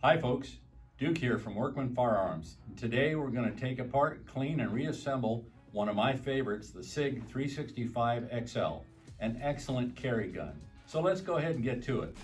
Hi folks, Duke here from Workman Firearms. Today we're going to take apart, clean, and reassemble one of my favorites, the Sig 365XL, an excellent carry gun. So let's go ahead and get to it.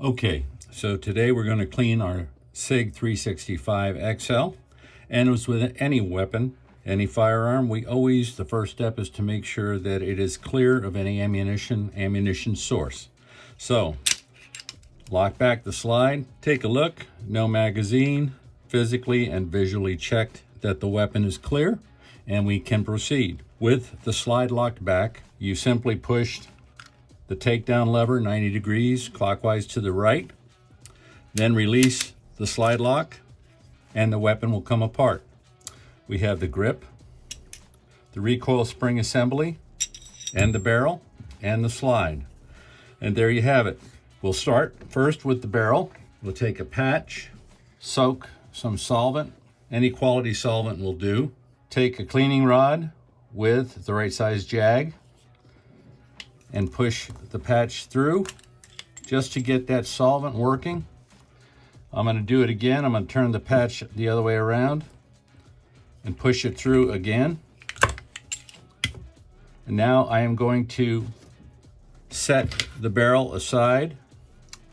Okay, so today we're going to clean our Sig 365XL, and as with any weapon, any firearm, the first step is to make sure that it is clear of any ammunition source. So, lock back the slide, take a look, no magazine, physically and visually checked that the weapon is clear, and we can proceed. With the slide locked back, you simply pushed the takedown lever 90 degrees clockwise to the right, then release the slide lock, and the weapon will come apart. We have the grip, the recoil spring assembly, and the barrel, and the slide. And there you have it. We'll start first with the barrel. We'll take a patch, soak some solvent, any quality solvent will do. Take a cleaning rod with the right size jag and push the patch through just to get that solvent working. I'm going to do it again. I'm going to turn the patch the other way around and push it through again. And now I am going to set the barrel aside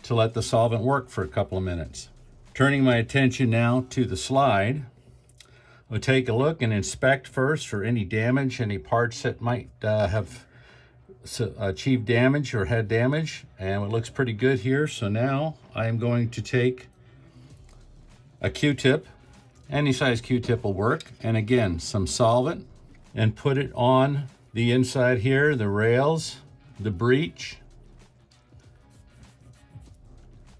to let the solvent work for a couple of minutes. Turning my attention now to the slide, we'll take a look and inspect first for any damage, any parts that might have achieved damage or had damage, and it looks pretty good here. So now I am going to take a Q-tip. Any size Q-tip will work, and again some solvent, and put it on the inside here, the rails, the breech,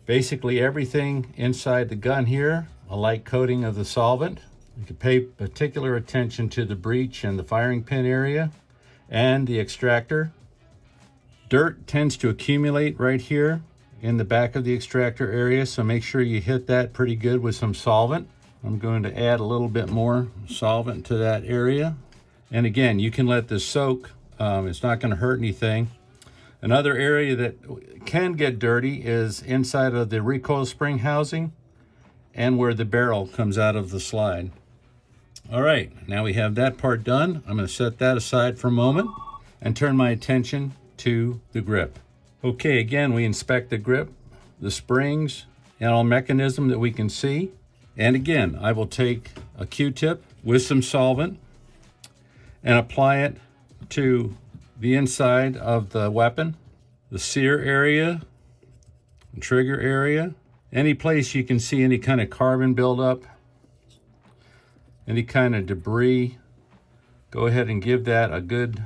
basically everything inside the gun here, a light coating of the solvent. You can pay particular attention to the breech and the firing pin area and the extractor. Dirt tends to accumulate right here in the back of the extractor area, so make sure you hit that pretty good with some solvent. I'm going to add a little bit more solvent to that area. And again, you can let this soak. It's not going to hurt anything. Another area that can get dirty is inside of the recoil spring housing and where the barrel comes out of the slide. All right, now we have that part done. I'm going to set that aside for a moment and turn my attention to the grip. Okay, again, we inspect the grip, the springs, and all mechanism that we can see. And again, I will take a Q-tip with some solvent and apply it to the inside of the weapon, the sear area, the trigger area, any place you can see any kind of carbon buildup, any kind of debris. Go ahead and give that a good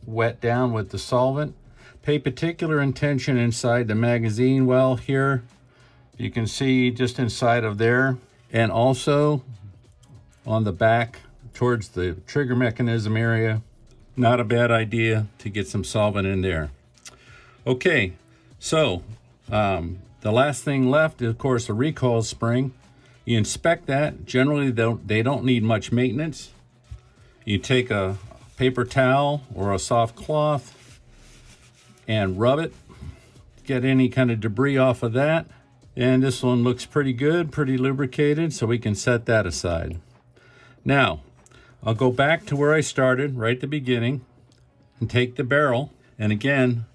wet down with the solvent. Pay particular attention inside the magazine well here. You can see just inside of there, and also on the back towards the trigger mechanism area. Not a bad idea to get some solvent in there. Okay, so the last thing left is, of course, the recoil spring. You inspect that. Generally, they don't need much maintenance. You take a paper towel or a soft cloth and rub it, get any kind of debris off of that. And this one looks pretty good, pretty lubricated, so we can set that aside. Now, I'll go back to where I started, right at the beginning, and take the barrel. And again,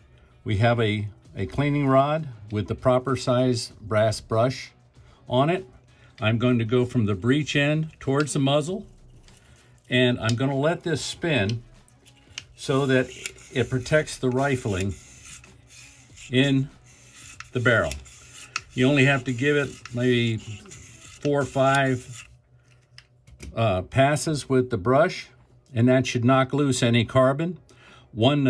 we have a cleaning rod with the proper size brass brush on it. I'm going to go from the breech end towards the muzzle, and I'm going to let this spin so that it protects the rifling in the barrel. You only have to give it maybe 4 or 5 passes with the brush, and that should knock loose any carbon. One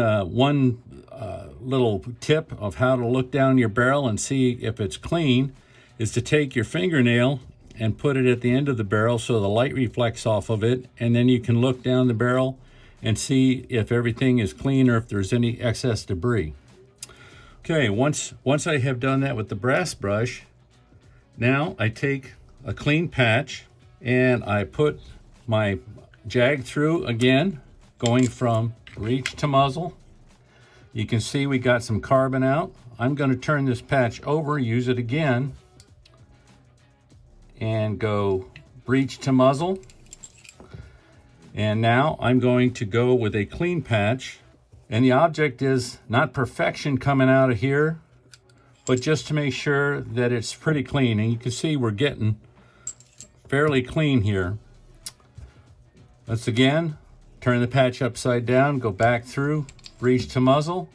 little tip of how to look down your barrel and see if it's clean is to take your fingernail and put it at the end of the barrel so the light reflects off of it, and then you can look down the barrel and see if everything is clean or if there's any excess debris. Okay, once I have done that with the brass brush, now I take a clean patch and I put my jag through again, going from breech to muzzle. You can see we got some carbon out. I'm going to turn this patch over, use it again, and go breech to muzzle. And now I'm going to go with a clean patch. And the object is not perfection coming out of here, but just to make sure that it's pretty clean. And you can see we're getting fairly clean here. Let's again turn the patch upside down, go back through, breech to muzzle.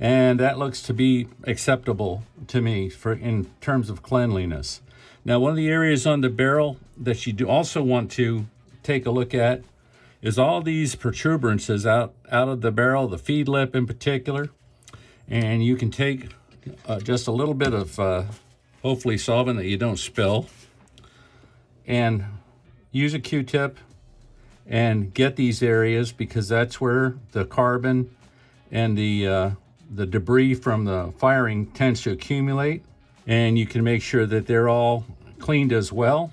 And that looks to be acceptable to me in terms of cleanliness. Now, one of the areas on the barrel that you do also want to take a look at is all these protuberances out of the barrel, the feed lip in particular. And you can take just a little bit of hopefully solvent that you don't spill, and use a Q-tip and get these areas, because that's where the carbon and the debris from the firing tends to accumulate. And you can make sure that they're all cleaned as well.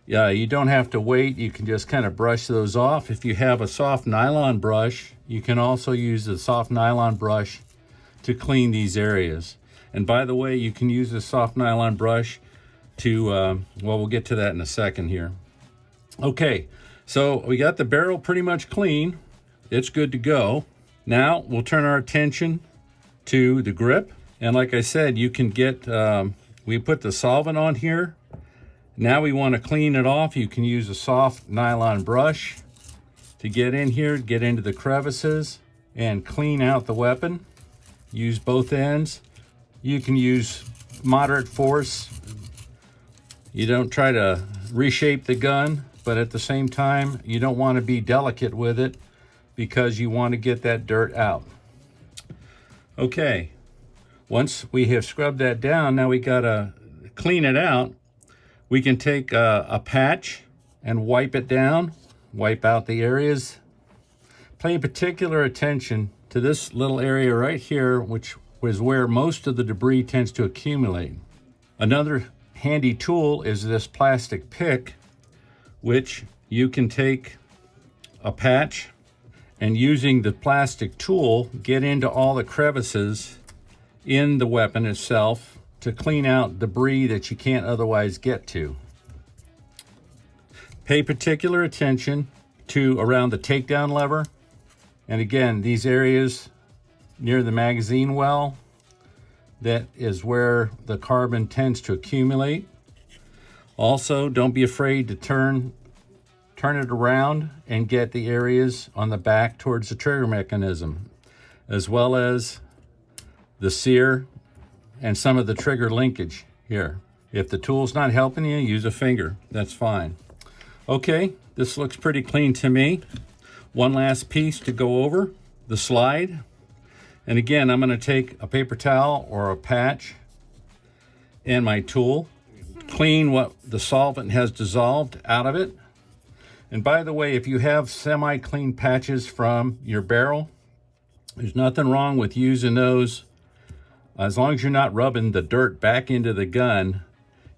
Yeah, you don't have to wait. You can just kind of brush those off. If you have a soft nylon brush, you can also use the soft nylon brush to clean these areas. And by the way, you can use the soft nylon brush to, well, we'll get to that in a second here. Okay, so we got the barrel pretty much clean. It's good to go. Now we'll turn our attention to the grip. And like I said, you can get, we put the solvent on here. Now we want to clean it off. You can use a soft nylon brush to get in here, get into the crevices, and clean out the weapon. Use both ends. You can use moderate force. You don't try to reshape the gun, but at the same time, you don't want to be delicate with it, because you want to get that dirt out. Okay, once we have scrubbed that down, now we gotta clean it out. We can take a patch and wipe it down, wipe out the areas. Pay particular attention to this little area right here, which is where most of the debris tends to accumulate. Another handy tool is this plastic pick, which you can take a patch and, using the plastic tool, get into all the crevices in the weapon itself to clean out debris that you can't otherwise get to. Pay particular attention to around the takedown lever. And again, these areas near the magazine well, that is where the carbon tends to accumulate. Also, don't be afraid to turn it around and get the areas on the back towards the trigger mechanism, as well as the sear and some of the trigger linkage here. If the tool's not helping you, use a finger. That's fine. Okay, this looks pretty clean to me. One last piece to go over, the slide. And again, I'm going to take a paper towel or a patch and my tool, clean what the solvent has dissolved out of it. And by the way, if you have semi-clean patches from your barrel, there's nothing wrong with using those. As long as you're not rubbing the dirt back into the gun,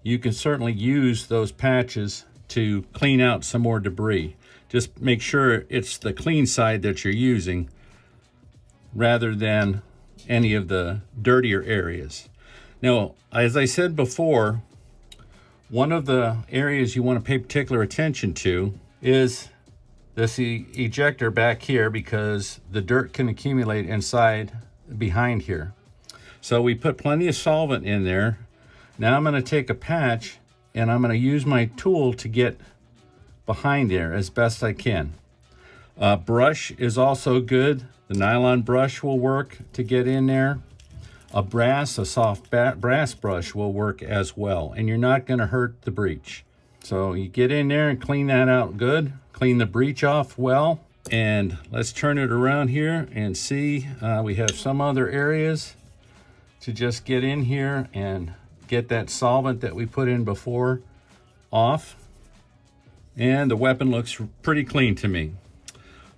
you can certainly use those patches to clean out some more debris. Just make sure it's the clean side that you're using rather than any of the dirtier areas. Now, as I said before, one of the areas you want to pay particular attention to is this ejector back here, because the dirt can accumulate inside behind here. So we put plenty of solvent in there. Now I'm going to take a patch and I'm going to use my tool to get behind there as best I can. Brush is also good. The nylon brush will work to get in there. A soft brass brush will work as well, and you're not going to hurt the breech. So you get in there and clean that out good. Clean the breech off well. And let's turn it around here and see. We have some other areas to just get in here and get that solvent that we put in before off. And the weapon looks pretty clean to me.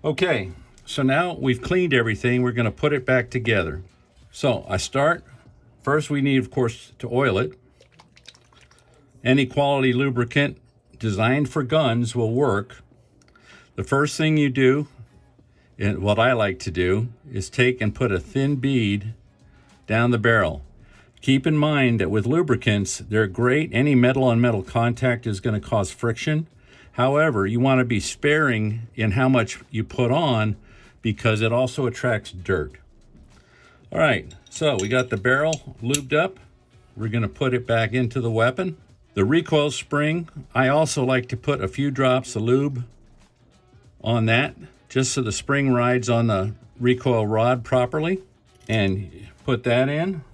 Okay, so now we've cleaned everything. We're going to put it back together. So I start. First, we need, of course, to oil it. Any quality lubricant designed for guns will work. The first thing you do And what I like to do is take and put a thin bead down the barrel. Keep in mind that with lubricants, they're great. Any metal on metal contact is going to cause friction. However, you want to be sparing in how much you put on because it also attracts dirt. All right, so we got the barrel lubed up. We're going to put it back into the weapon. The recoil spring, I also like to put a few drops of lube on that, just so the spring rides on the recoil rod properly. And put that in.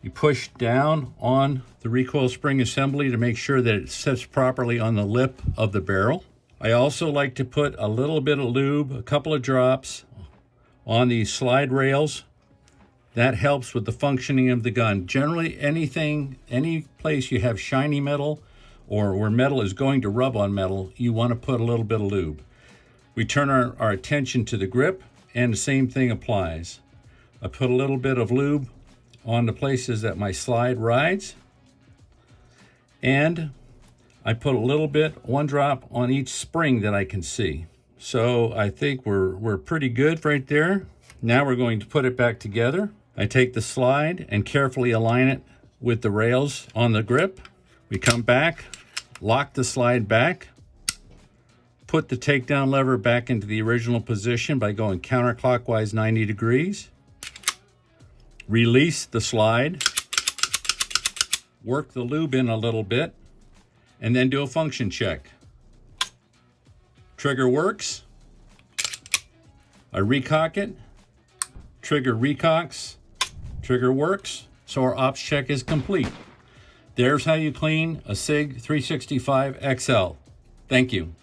You push down on the recoil spring assembly to make sure that it sits properly on the lip of the barrel. I also like to put a little bit of lube, a couple of drops, on these slide rails. That helps with the functioning of the gun. Generally, any place you have shiny metal or where metal is going to rub on metal, you want to put a little bit of lube. We turn our attention to the grip, and the same thing applies. I put a little bit of lube on the places that my slide rides, and I put a little bit, one drop on each spring that I can see. So I think we're pretty good right there. Now we're going to put it back together. I take the slide and carefully align it with the rails on the grip. We come back, lock the slide back, put the takedown lever back into the original position by going counterclockwise 90 degrees. Release the slide, work the lube in a little bit, and then do a function check. Trigger works. I recock it. Trigger recocks. Trigger works. So our ops check is complete. There's how you clean a Sig 365XL. Thank you.